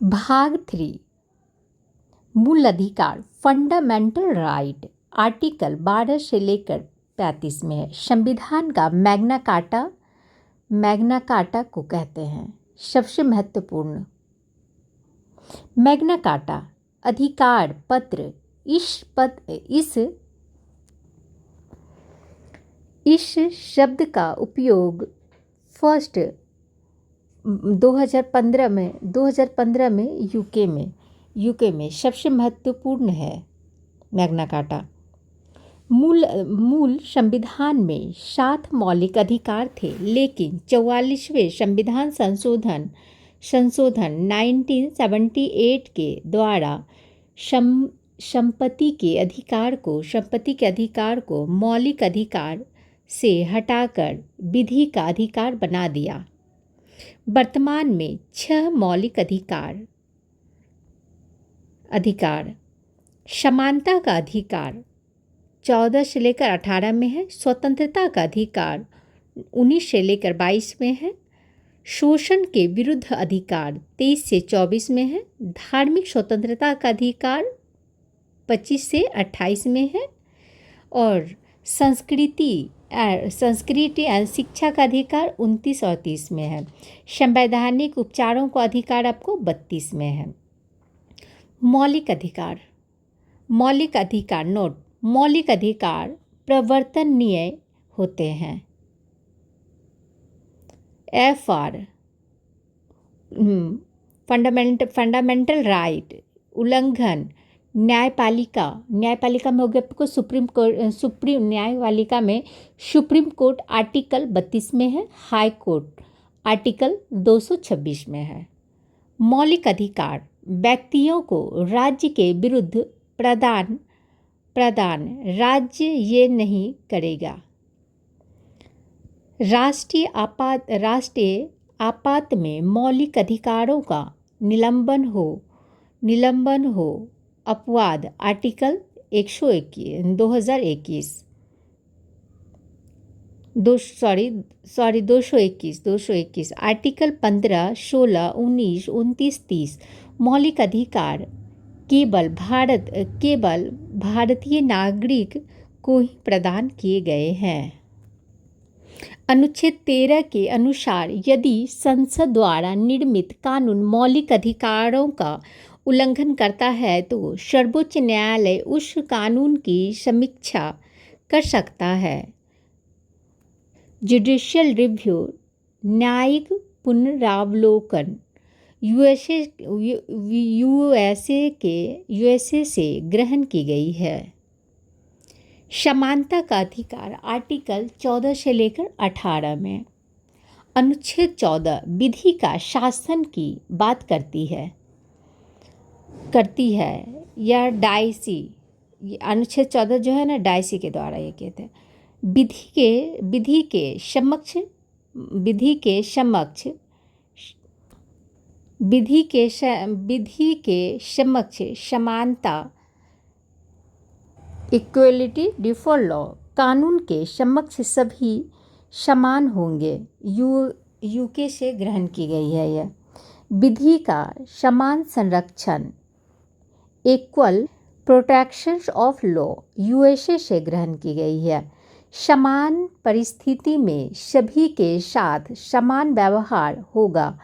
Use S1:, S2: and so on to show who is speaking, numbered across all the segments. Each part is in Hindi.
S1: भाग 3 मूल अधिकार फंडामेंटल राइट आर्टिकल 12 से लेकर 35 में है। संविधान का मैग्ना कार्टा को कहते हैं सबसे महत्वपूर्ण। मैग्ना कार्टा अधिकार पत्र इस शब्द का उपयोग फर्स्ट 2015 में यूके में सबसे महत्वपूर्ण है। मैग्ना कार्टा मूल संविधान में 7 मौलिक अधिकार थे, लेकिन 44वें संविधान संशोधन 1978 के द्वारा संपत्ति के अधिकार को मौलिक अधिकार से हटाकर विधि का अधिकार बना दिया। वर्तमान में 6 मौलिक अधिकार समानता का अधिकार 14 से लेकर 18 में है, स्वतंत्रता का अधिकार 19 से लेकर 22 में है, शोषण के विरुद्ध अधिकार 23 से 24 में है, धार्मिक स्वतंत्रता का अधिकार 25 से 28 में है और संस्कृति एवं शिक्षा का अधिकार 29 और 30 में है। संवैधानिक उपचारों का अधिकार आपको 32 में है। मौलिक अधिकार प्रवर्तनीय होते हैं। FR फंडामेंटल राइट उल्लंघन न्यायपालिका में हो गया आपको सुप्रीम कोर्ट आर्टिकल 32 में है, हाई कोर्ट आर्टिकल 226 में है। मौलिक अधिकार व्यक्तियों को राज्य के विरुद्ध प्रदान राज्य ये नहीं करेगा। राष्ट्रीय आपात में मौलिक अधिकारों का निलंबन हो अपवाद आर्टिकल 221 आर्टिकल 15, 16, 19, 29, 30 मौलिक अधिकार केवल भारतीय नागरिक को ही प्रदान किए गए हैं। अनुच्छेद 13 के अनुसार यदि संसद द्वारा निर्मित कानून मौलिक अधिकारों का उल्लंघन करता है तो सर्वोच्च न्यायालय उस कानून की समीक्षा कर सकता है। जुडिशियल रिव्यू न्यायिक पुनरावलोकन यूएसए से ग्रहण की गई है। समानता का अधिकार आर्टिकल 14 से लेकर 18 में। अनुच्छेद 14 विधि का शासन की बात करती है या डायसी। अनुच्छेद 14 जो है ना, डायसी के द्वारा ये कहते हैं विधि के समक्ष समानता इक्वलिटी बिफोर लॉ कानून के समक्ष सभी समान होंगे। यूके से ग्रहण की गई है यह। विधि का समान संरक्षण equal protection of law USA से ग्रहण की गई है। समान परिस्थिति में सभी के साथ समान व्यवहार होगा,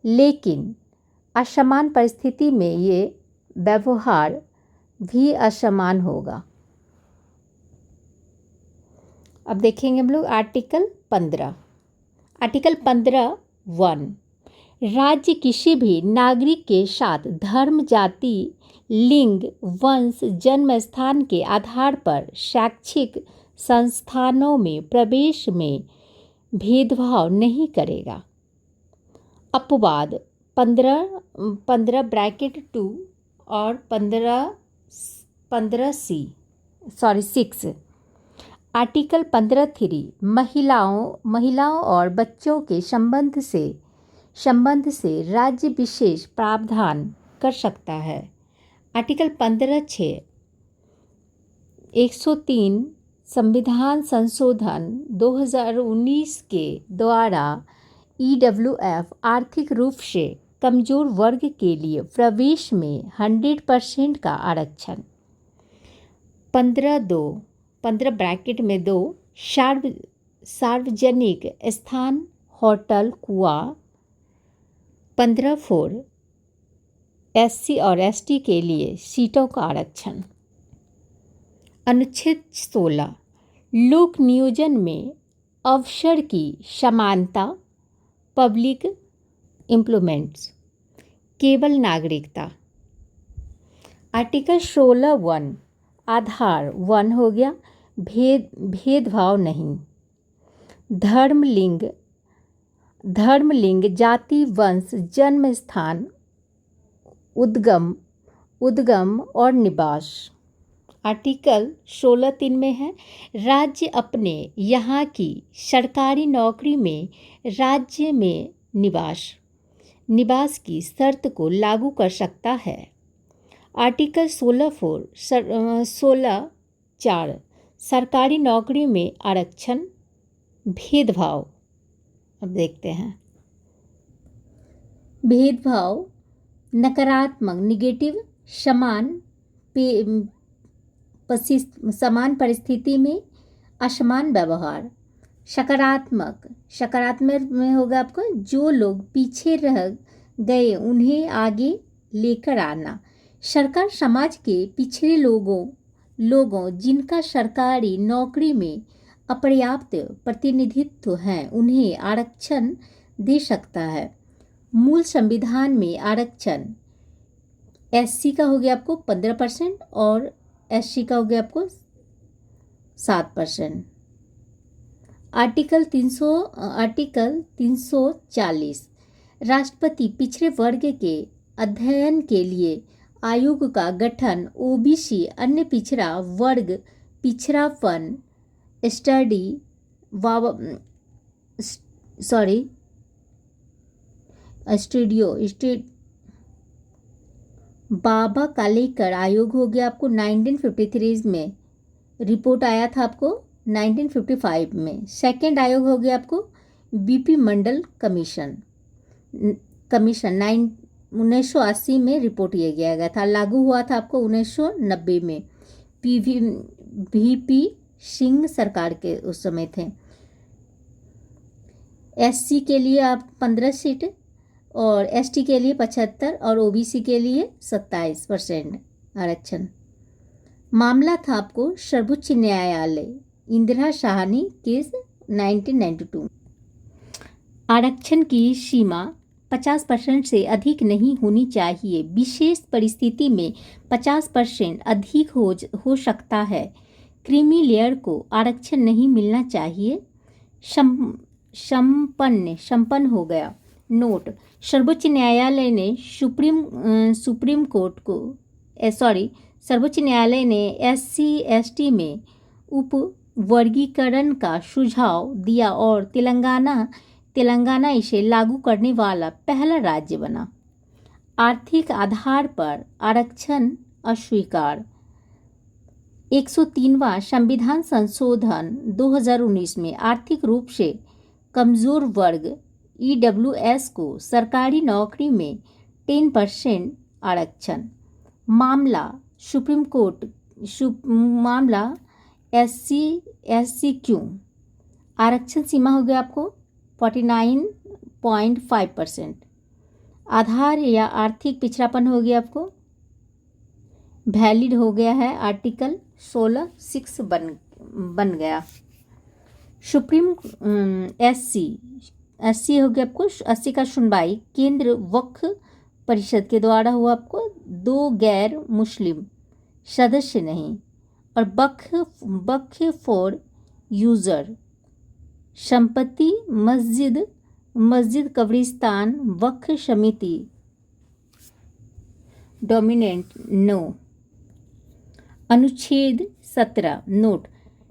S1: लेकिन असमान परिस्थिति में ये व्यवहार भी असमान होगा। अब देखेंगे हम लोग आर्टिकल 15 1 राज्य किसी भी नागरिक के साथ धर्म, जाति, लिंग, वंश, जन्म स्थान के आधार पर शैक्षिक संस्थानों में प्रवेश में भेदभाव नहीं करेगा। अपवाद 15(2) और 6 आर्टिकल 15(3) महिलाओं और बच्चों के संबंध से राज्य विशेष प्रावधान कर सकता है। आर्टिकल 15(6) 103 संविधान संशोधन 2019 के द्वारा EWF आर्थिक रूप से कमजोर वर्ग के लिए प्रवेश में 100% का आरक्षण। 15 ब्रैकेट में 2 सार्वजनिक स्थान होटल कुआं। 15 SC और ST के लिए सीटों का आरक्षण। अनुच्छेद 16 लोक नियोजन में अवसर की समानता। Public employments. केवल नागरिकता। आर्टिकल 16(1) आधार 1 हो गया, भेदभाव नहीं। धर्म लिंग जाति वंश जन्म स्थान उद्गम और निवास। आर्टिकल 16(3) में है राज्य अपने यहाँ की सरकारी नौकरी में राज्य में निवास की शर्त को लागू कर सकता है। आर्टिकल 16(4) सरकारी नौकरी में आरक्षण भेदभाव। अब देखते हैं भेदभाव नकारात्मक नेगेटिव समान परिस्थिति में असमान व्यवहार। सकारात्मक में होगा आपको जो लोग पीछे रह गए उन्हें आगे लेकर आना। सरकार समाज के पिछड़े लोगों जिनका सरकारी नौकरी में अपर्याप्त प्रतिनिधित्व है उन्हें आरक्षण दे सकता है। मूल संविधान में आरक्षण SC का हो गया आपको 15% और SC का हो गया आपको 7%। आर्टिकल 340 राष्ट्रपति पिछड़े वर्ग के अध्ययन के लिए आयोग का गठन। OBC अन्य पिछड़ा वर्ग पिछड़ापन बाबा कालेकर आयोग हो गया आपको 1953 में रिपोर्ट आया था आपको 1955 में। सेकंड आयोग हो गया आपको BP मंडल कमीशन 1980 में रिपोर्ट किया गया था। लागू हुआ था आपको 1990 में। VP सिंह सरकार के उस समय थे। SC के लिए आप 15 सीट और ST के लिए 75 और OBC के लिए 27% आरक्षण। मामला था आपको सर्वोच्च न्यायालय इंदिरा साहनी केस 1992। आरक्षण की सीमा 50% से अधिक नहीं होनी चाहिए। विशेष परिस्थिति में 50% अधिक हो सकता है। क्रीमी लेयर को आरक्षण नहीं मिलना चाहिए। संपन्न हो गया। नोट सर्वोच्च न्यायालय ने सर्वोच्च न्यायालय ने SC ST में उप वर्गीकरण का सुझाव दिया और तेलंगाना इसे लागू करने वाला पहला राज्य बना। आर्थिक आधार पर आरक्षण अस्वीकार। 103वां संविधान संशोधन 2019 में आर्थिक रूप से कमजोर वर्ग EWS को सरकारी नौकरी में 10% आरक्षण। मामला सुप्रीम कोर्ट मामला SC क्यों। आरक्षण सीमा हो गया आपको 49.5%। आधार या आर्थिक पिछड़ापन हो गया आपको वैलिड हो गया है। आर्टिकल 16(6) बन गया। सुप्रीम SC हो गया आपको 80 का सुनवाई केंद्र वक्फ परिषद के द्वारा हुआ आपको 2 गैर मुस्लिम सदस्य नहीं और वक्फ फॉर यूजर संपत्ति मस्जिद कब्रिस्तान वक्फ समिति डोमिनेंट नो। अनुच्छेद 17 नोट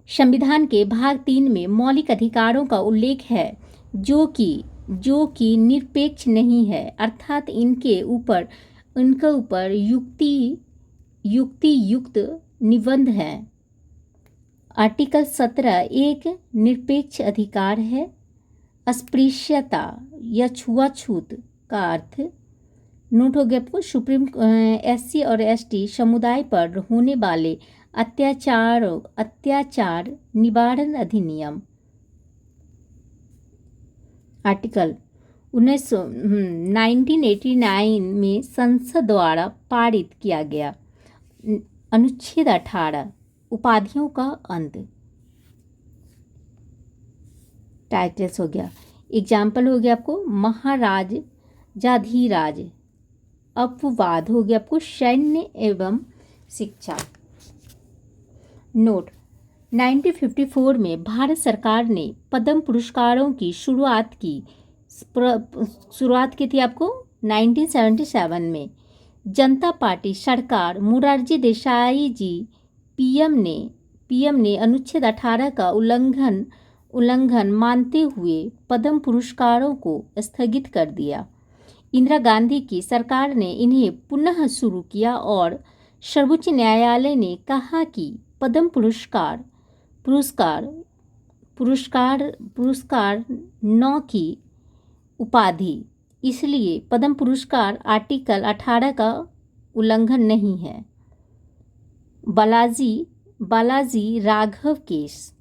S1: संविधान के भाग 3 में मौलिक अधिकारों का उल्लेख है जो कि निरपेक्ष नहीं है अर्थात इनके ऊपर युक्त निबंध है। आर्टिकल 17 एक निरपेक्ष अधिकार है। अस्पृश्यता या छुआछूत का अर्थ नोट हो गया आपको, सुप्रीम SC और ST समुदाय पर होने वाले अत्याचार निवारण अधिनियम आर्टिकल 1989 में संसद द्वारा पारित किया गया। अनुच्छेद 18 उपाधियों का अंत। टाइटल्स हो गया, एग्जाम्पल हो गया आपको महाराजाधिराज। अपवाद हो गया आपको सैन्य एवं शिक्षा। नोट, 1954 में भारत सरकार ने पद्म पुरस्कारों की शुरुआत की थी आपको 1977 में। जनता पार्टी सरकार मोरारजी देसाई जी पीएम ने अनुच्छेद 18 का उल्लंघन मानते हुए पद्म पुरस्कारों को स्थगित कर दिया। इंदिरा गांधी की सरकार ने इन्हें पुनः शुरू किया और सर्वोच्च न्यायालय ने कहा कि पद्म पुरस्कार 9 की उपाधि, इसलिए पद्म पुरस्कार आर्टिकल 18 का उल्लंघन नहीं है। बालाजी राघव केस।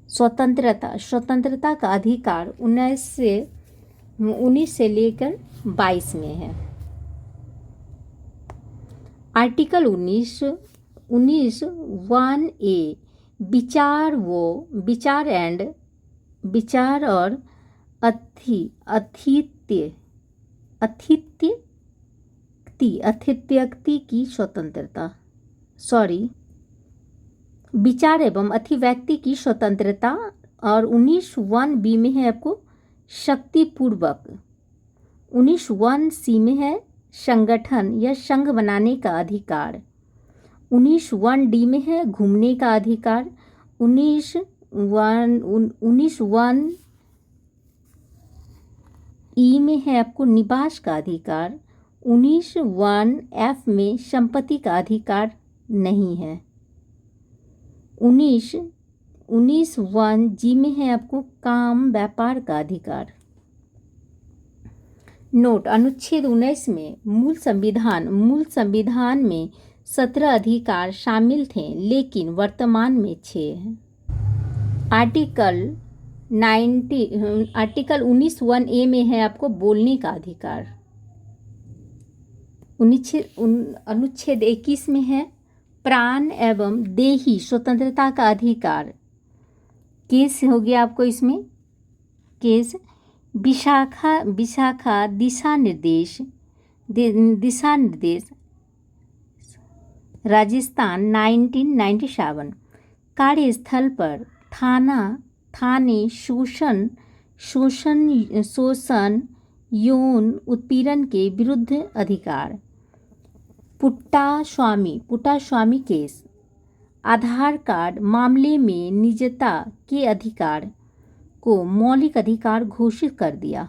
S1: स्वतंत्रता का अधिकार 19 से लेकर 22 में है। आर्टिकल 19 1A विचार और अथित्यक्ति की स्वतंत्रता, विचार एवं अभिव्यक्ति की स्वतंत्रता। और 19(1)B में है आपको शक्तिपूर्वक। 19(1)C में है संगठन या संघ बनाने का अधिकार। 19(1)D में है घूमने का अधिकार। 19(1)E में है आपको निवास का अधिकार। 19(1)F में संपत्ति का अधिकार नहीं है। 19(1)G में है आपको काम व्यापार का अधिकार। नोट, अनुच्छेद 19 में मूल संविधान में 17 अधिकार शामिल थे, लेकिन वर्तमान में 6 हैं। आर्टिकल 19(1)A में है आपको बोलने का अधिकार। अनुच्छेद 21 में है प्राण एवं देही स्वतंत्रता का अधिकार। केस हो गया आपको इसमें केस विशाखा दिशा निर्देश राजस्थान 1997। कार्यस्थल पर थाने शोषण यौन उत्पीड़न के विरुद्ध अधिकार। पुट्टास्वामी केस। आधार कार्ड मामले में निजता के अधिकार को मौलिक अधिकार घोषित कर दिया।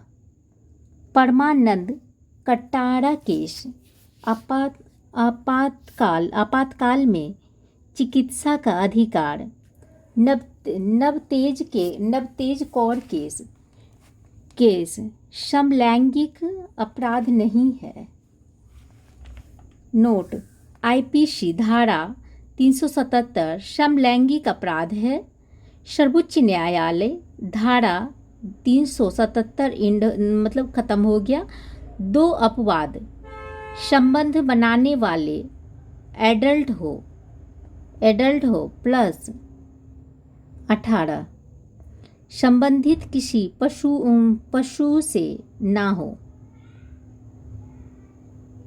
S1: परमानंद कटारा केस। आपातकाल में चिकित्सा का अधिकार। नवतेज कौर केस समलैंगिक अपराध नहीं है। नोट, IPC धारा 377 समलैंगिक अपराध है। सर्वोच्च न्यायालय धारा 377 मतलब खत्म हो गया। 2 अपवाद संबंध बनाने वाले एडल्ट हो +18 संबंधित किसी पशु से ना हो।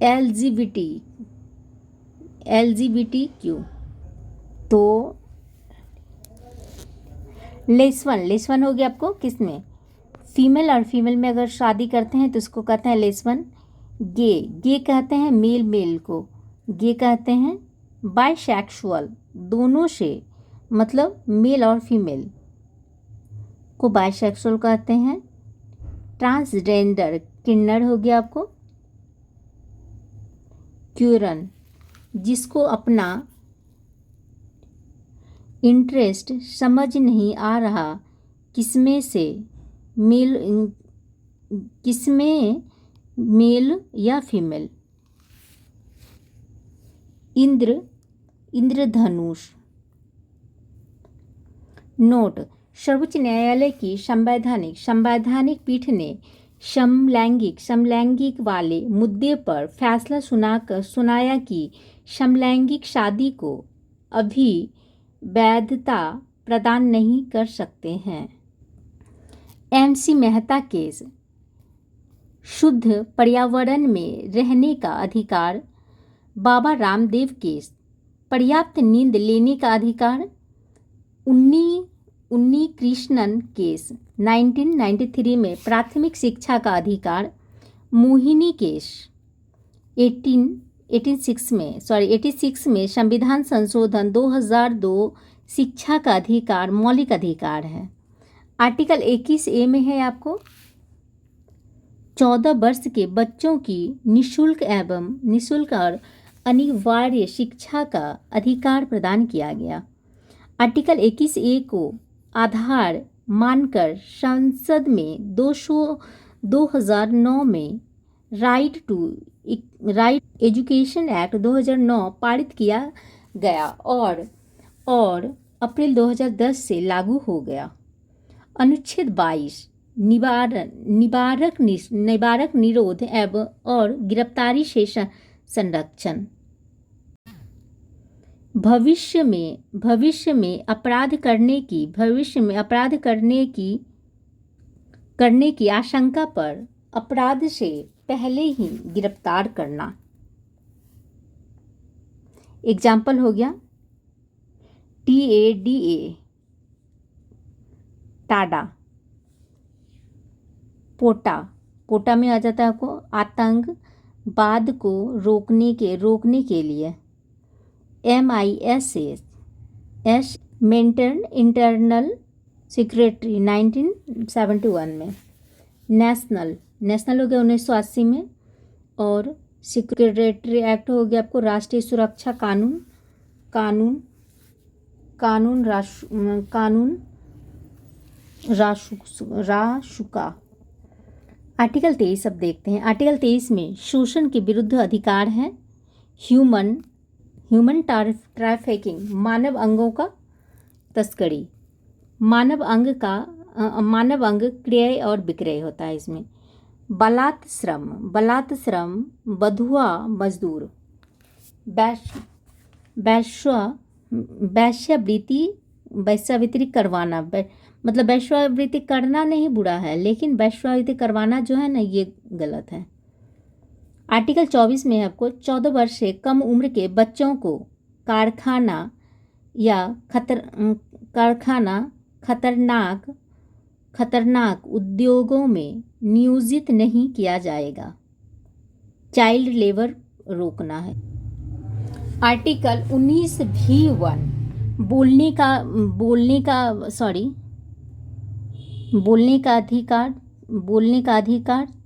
S1: LGBTQ। तो लेस वन हो गया आपको किसमें, फीमेल और फीमेल में अगर शादी करते हैं तो उसको कहते हैं लेस वन। गे कहते हैं मेल को गे कहते हैं। बाइसेक्सुअल दोनों से मतलब मेल और फीमेल को बाइसेक्सुअल कहते हैं। ट्रांसजेंडर किन्नर हो गया आपको। क्यूरन जिसको अपना इंटरेस्ट समझ नहीं आ रहा किसमें मेल या फीमेल। इंद्र, इंद्रधनुष। नोट, सर्वोच्च न्यायालय की संवैधानिक पीठ ने समलैंगिक वाले मुद्दे पर फैसला सुनाया कि समलैंगिक शादी को अभी वैधता प्रदान नहीं कर सकते हैं। MC मेहता केस, शुद्ध पर्यावरण में रहने का अधिकार। बाबा रामदेव केस, पर्याप्त नींद लेने का अधिकार। उन्नी कृष्णन केस, 1993 में प्राथमिक शिक्षा का अधिकार। मोहिनी केस, 86 में संविधान संशोधन 2002 शिक्षा का अधिकार मौलिक अधिकार है। आर्टिकल 21A में है आपको 14 वर्ष के बच्चों की निःशुल्क और अनिवार्य शिक्षा का अधिकार प्रदान किया गया। आर्टिकल 21A को आधार मानकर संसद में 2009 में राइट एजुकेशन एक्ट 2009 पारित किया गया और अप्रैल 2010 से लागू हो गया। अनुच्छेद 22 निवारक निरोध एवं और गिरफ्तारी से संरक्षण। भविष्य में अपराध करने की आशंका पर अपराध से पहले ही गिरफ्तार करना। एग्जाम्पल हो गया TADA, टाडा। पोटा में आ जाता है आपको आतंकवाद को रोकने के लिए। MISS मेंटेन इंटरनल सेक्रेटरी 1971 में। नेशनल हो गया 1980 में। और सेक्रेटरी एक्ट हो गया आपको राष्ट्रीय सुरक्षा रासुका। आर्टिकल 23 अब देखते हैं। आर्टिकल 23 में शोषण के विरुद्ध अधिकार है। ह्यूमन ट्रैफिकिंग, मानव अंगों का तस्करी। मानव अंग क्रय और विक्रय होता है इसमें। बलात् श्रम, बंधुआ मजदूर। वैश्यावृत्ति करवाना, मतलब वैश्यावृत्ति करना नहीं बुरा है, लेकिन वैश्यावृत्ति करवाना जो है ना ये गलत है। आर्टिकल 24 में आपको 14 वर्ष से कम उम्र के बच्चों को खतरनाक उद्योगों में नियोजित नहीं किया जाएगा। चाइल्ड लेबर रोकना है। आर्टिकल 19V1 बोलने का अधिकार,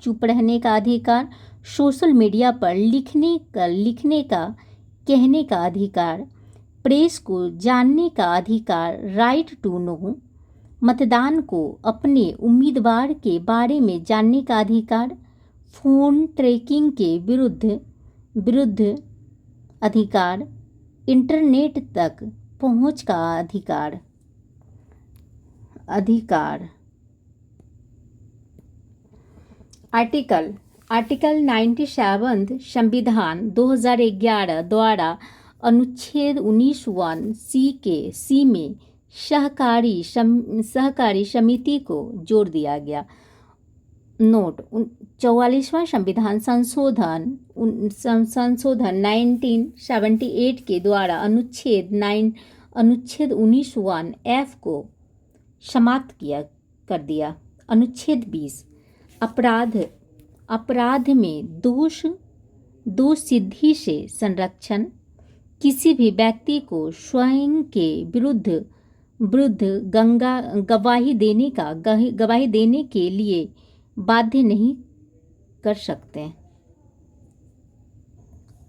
S1: चुप रहने का अधिकार, सोशल मीडिया पर लिखने का कहने का अधिकार, प्रेस को जानने का अधिकार, राइट टू नो, मतदान को अपने उम्मीदवार के बारे में जानने का अधिकार, फोन ट्रैकिंग के विरुद्ध अधिकार, इंटरनेट तक पहुंच का अधिकार। आर्टिकल 97 संविधान 2011 द्वारा अनुच्छेद 19(1) सी में सहकारी समिति को जोड़ दिया गया। नोट, 44वां संविधान संशोधन 1978 के द्वारा अनुच्छेद 19(1) को समाप्त कर दिया। अनुच्छेद 20 अपराध में दोष सिद्धि से संरक्षण। किसी भी व्यक्ति को स्वयं के विरुद्ध गवाही देने के लिए बाध्य नहीं कर सकते।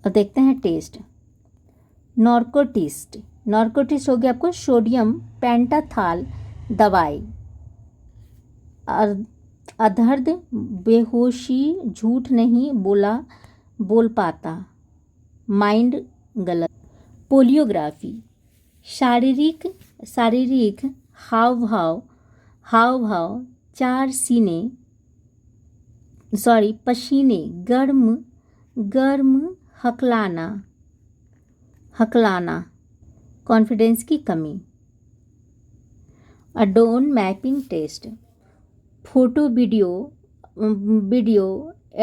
S1: अब देखते हैं टेस्ट। नार्कोटिस्ट हो गया आपको सोडियम पेंटाथॉल दवाई। अधर्द बेहोशी, झूठ नहीं बोल पाता, माइंड गलत। पोलियोग्राफी शारीरिक हाव भाव, चार सीने पसीने, गर्म हकलाना, कॉन्फिडेंस की कमी। अडोन mapping test photo video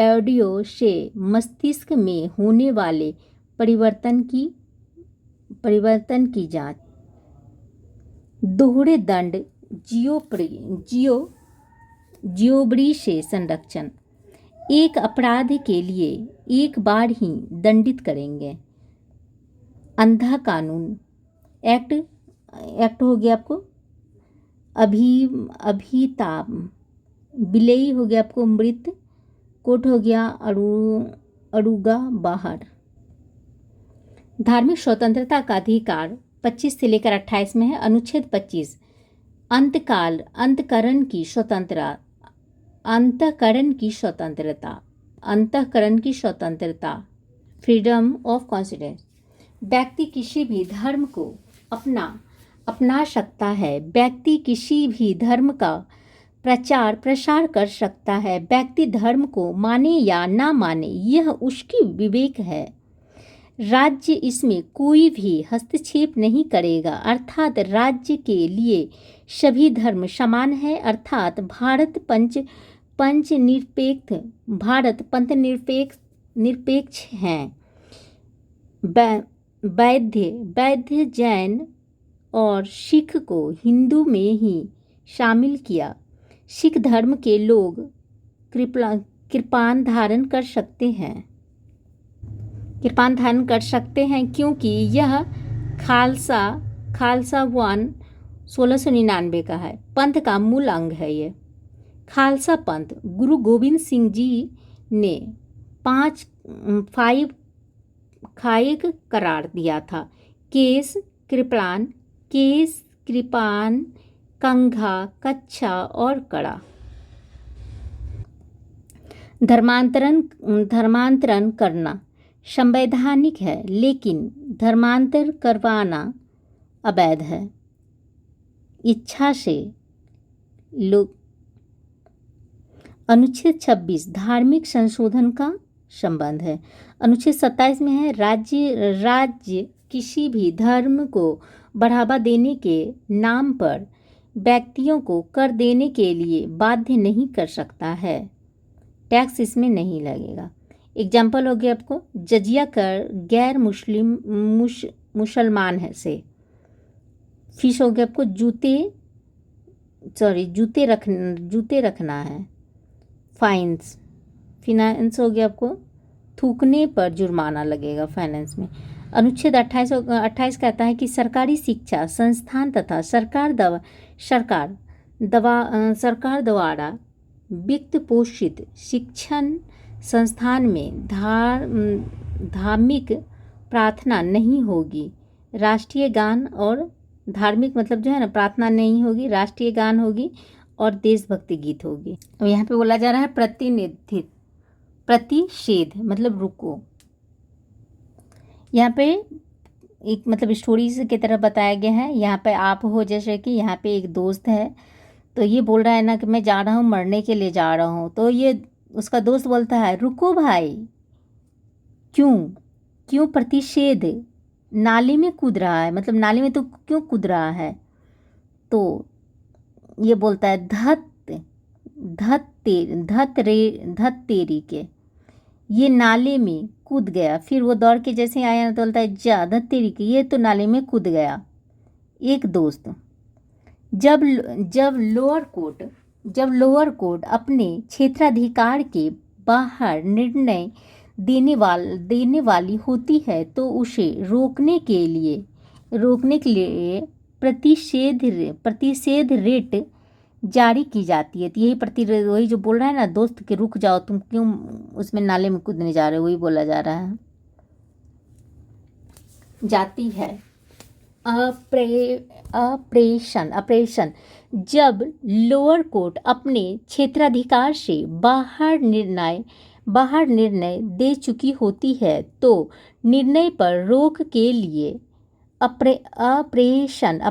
S1: audio से मस्तिष्क में होने वाले परिवर्तन की जांच। दोहरे दंड जियोब्री से संरक्षण, एक अपराध के लिए एक बार ही दंडित करेंगे। अंधा कानून एक्ट हो गया आपको अभिताप, बिलेई हो गया आपको मृत, कोट हो गया अड़ुगा बाहर। धार्मिक स्वतंत्रता का अधिकार 25 से लेकर 28 में है। अनुच्छेद 25 अंतःकरण की स्वतंत्रता, फ्रीडम ऑफ कॉन्शियस। व्यक्ति किसी भी धर्म को अपना सकता है, व्यक्ति किसी भी धर्म का प्रचार प्रसार कर सकता है, व्यक्ति धर्म को माने या ना माने यह उसकी विवेक है। राज्य इसमें कोई भी हस्तक्षेप नहीं करेगा, अर्थात राज्य के लिए सभी धर्म समान है, अर्थात भारत पंथ निरपेक्ष हैं। वैद्य जैन और सिख को हिंदू में ही शामिल किया। सिख धर्म के लोग कृपान धारण कर सकते हैं क्योंकि यह खालसा 1699 का है, पंथ का मूल अंग है। ये खालसा पंथ गुरु गोविंद सिंह जी ने 5 करार दिया था। केस कृपान, कंघा, कच्छा और कड़ा। धर्मांतरण करना संवैधानिक है, लेकिन धर्मांतर करवाना अवैध है। इच्छा से लोग। अनुच्छेद 26 धार्मिक संशोधन का संबंध है। अनुच्छेद 27 में है राज्य किसी भी धर्म को बढ़ावा देने के नाम पर व्यक्तियों को कर देने के लिए बाध्य नहीं कर सकता है, टैक्स इसमें नहीं लगेगा। एग्जाम्पल हो गया आपको जजिया कर गैर मुसलमान है से। फीस हो गया आपको जूते रखना है। फाइनेंस हो गया आपको थूकने पर जुर्माना लगेगा फाइनेंस में। अनुच्छेद 28 कहता है कि सरकारी शिक्षा संस्थान तथा सरकार द्वारा वित्त पोषित शिक्षण संस्थान में धार्मिक प्रार्थना नहीं होगी। राष्ट्रीय गान और धार्मिक मतलब जो है ना, प्रार्थना नहीं होगी, राष्ट्रीय गान होगी और देशभक्ति गीत होगी। और यहाँ पे बोला जा रहा है प्रतिषेध मतलब रुको। यहाँ पे एक मतलब स्टोरीज की तरह बताया गया है। यहाँ पे आप हो, जैसे कि यहाँ पे एक दोस्त है तो ये बोल रहा है ना कि मैं जा रहा हूँ, मरने के लिए जा रहा हूँ। तो ये उसका दोस्त बोलता है रुको भाई, क्यों प्रतिषेध, नाले में कूद रहा है, मतलब नाले में तो क्यों कूद रहा है। तो ये बोलता है धत तेरी के, ये नाले में कूद गया। फिर वो दौड़ के जैसे आया ना तो बोलता है जा धत तेरी के, ये तो नाले में कूद गया। एक दोस्त जब लोअर कोर्ट अपने क्षेत्राधिकार के बाहर निर्णय देने वाली होती है तो उसे रोकने के लिए प्रतिषेध रेट जारी की जाती है। तो यही वही जो बोल रहा है ना दोस्त कि रुक जाओ, तुम क्यों उसमें नाले में कूदने जा रहे हो, वही बोला जा रहा है। जाती है अप्रेशन जब लोअर कोर्ट अपने क्षेत्राधिकार से बाहर निर्णय दे चुकी होती है तो निर्णय पर रोक के लिए ऑपरेशन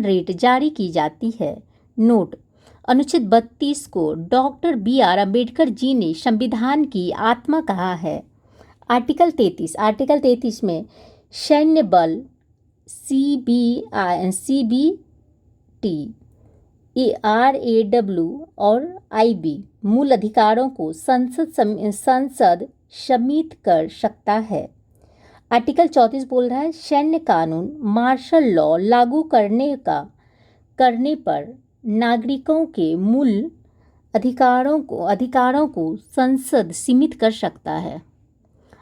S1: रेट जारी की जाती है। नोट: अनुच्छेद 32 को डॉक्टर BR अम्बेडकर जी ने संविधान की आत्मा कहा है। आर्टिकल 33 में सैन्य बल CBT, RAW और IB मूल अधिकारों को संसद सम्मिलित कर सकता है। आर्टिकल 34 बोल रहा है सैन्य कानून मार्शल लॉ लागू करने पर नागरिकों के मूल अधिकारों को संसद सीमित कर सकता है।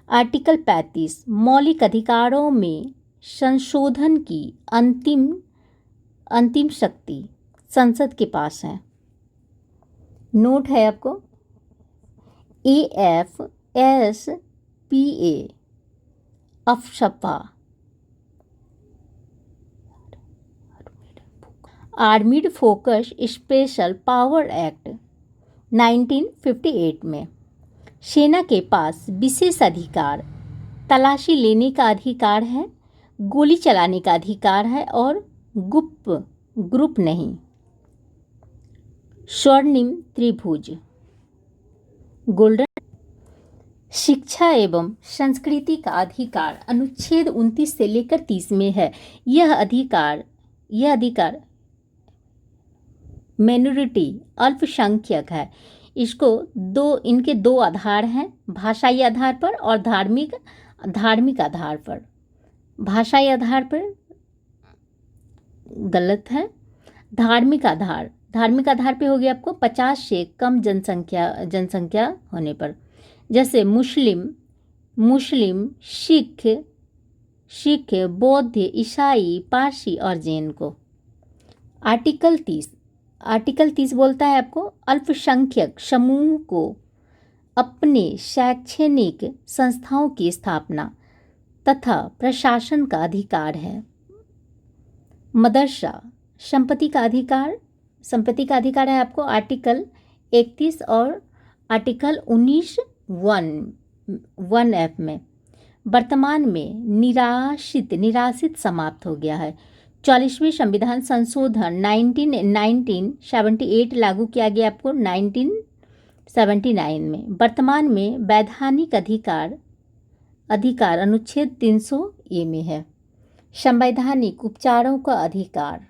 S1: आर्टिकल 35 मौलिक अधिकारों में संशोधन की अंतिम शक्ति संसद के पास है। नोट है आपको AFSPA AFSPA armed forces special power act 1958 में सेना के पास विशेष अधिकार तलाशी लेने का अधिकार है, गोली चलाने का अधिकार है और ग्रुप नहीं। स्वर्णिम त्रिभुज गोल्डन शिक्षा एवं संस्कृति का अधिकार अनुच्छेद 29 से लेकर 30 में है। यह अधिकार माइनॉरिटी अल्पसंख्यक है। इनके दो आधार हैं, भाषाई आधार पर और धार्मिक आधार पर। भाषाई आधार पर गलत है। धार्मिक आधार पे हो गया आपको 50 से कम जनसंख्या होने पर, जैसे मुस्लिम, सिख, बौद्ध, ईसाई, पारसी और जैन को। आर्टिकल 30 बोलता है आपको अल्पसंख्यक समूह को अपने शैक्षणिक संस्थाओं की स्थापना तथा प्रशासन का अधिकार है। मदरसा संपत्ति का अधिकार है आपको आर्टिकल 31 और आर्टिकल 19(1)(f) में। वर्तमान में निराशित समाप्त हो गया है। 44वें संविधान संशोधन 1978 लागू किया गया आपको 1979 में। वर्तमान में वैधानिक अधिकार अनुच्छेद 300A में है। संवैधानिक उपचारों का अधिकार,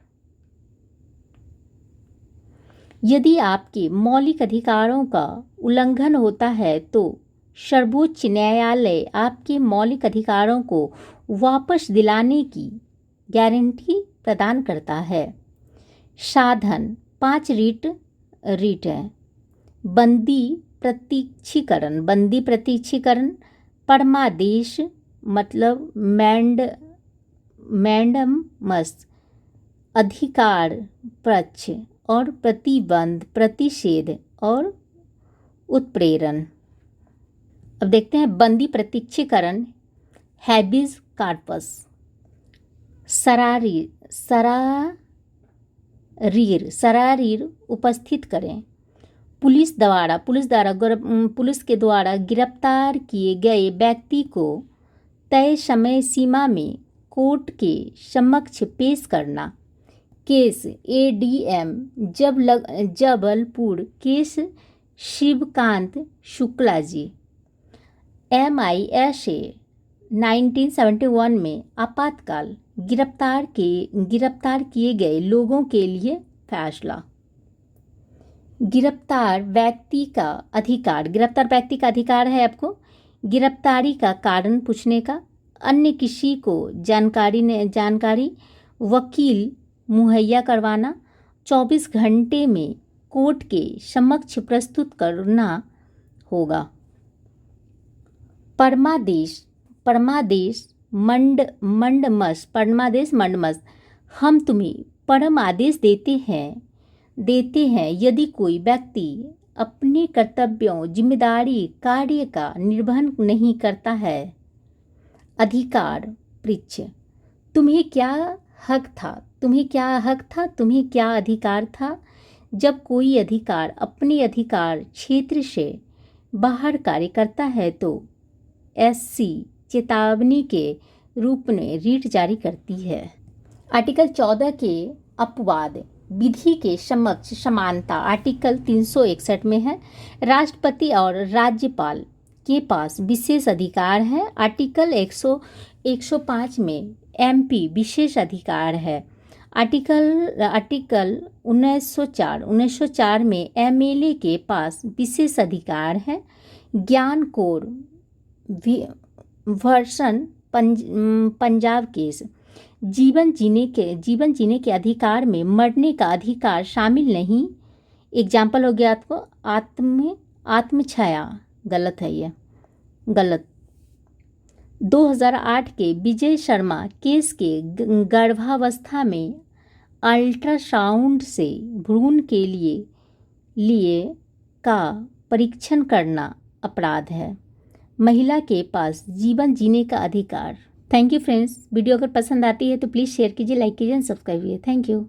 S1: यदि आपके मौलिक अधिकारों का उल्लंघन होता है तो सर्वोच्च न्यायालय आपके मौलिक अधिकारों को वापस दिलाने की गारंटी प्रदान करता है। साधन 5 रीट है। बंदी प्रतीक्षीकरण, परमादेश मतलब मैंडमस, अधिकार पक्ष और प्रतिबंध, प्रतिषेध और उत्प्रेरण। अब देखते हैं बंदी प्रतीक्षीकरण, हैबिस कार्पस, सरारीर उपस्थित करें। पुलिस के द्वारा गिरफ्तार किए गए व्यक्ति को तय समय सीमा में कोर्ट के समक्ष पेश करना। Case ADM Jabalpur, case Shivkant Shukla ji. MISA 1971 में आपातकाल गिरफ्तार किए गए लोगों के लिए फैसला। गिरफ्तार व्यक्ति का अधिकार है आपको गिरफ्तारी का कारण पूछने का, अन्य किसी को जानकारी वकील मुहैया करवाना, 24 घंटे में कोर्ट के समक्ष प्रस्तुत करना होगा। परमादेश मंडमस, हम तुम्हें परम आदेश देते हैं यदि कोई व्यक्ति अपने कर्तव्यों, जिम्मेदारी, कार्य का निर्वहन नहीं करता है। अधिकार पृच्छ, तुम्हें क्या हक था। तुम्हें क्या हक था, तुम्हें क्या अधिकार था। जब कोई अधिकार अपने अधिकार क्षेत्र से बाहर कार्य करता है तो एससी चेतावनी के रूप में रीट जारी करती है। आर्टिकल 14 के अपवाद विधि के समक्ष समानता आर्टिकल 361 में है। राष्ट्रपति और राज्यपाल के पास विशेष अधिकार है। आर्टिकल 105 में एमपी विशेष अधिकार है। आर्टिकल 1904 में एमएलए के पास विशेष अधिकार है। ज्ञान कोर वर्सन पंजाब केस जीवन जीने के अधिकार में मरने का अधिकार शामिल नहीं। एग्जाम्पल हो गया आपको आत्मछाया, गलत है ये, गलत। 2008 के विजय शर्मा केस के गर्भावस्था में अल्ट्रासाउंड से भ्रूण के लिए का परीक्षण करना अपराध है। महिला के पास जीवन जीने का अधिकार। Thank you friends. वीडियो अगर पसंद आती है तो प्लीज़ शेयर कीजिए, लाइक कीजिए, सब्सक्राइब कीजिए। Thank you.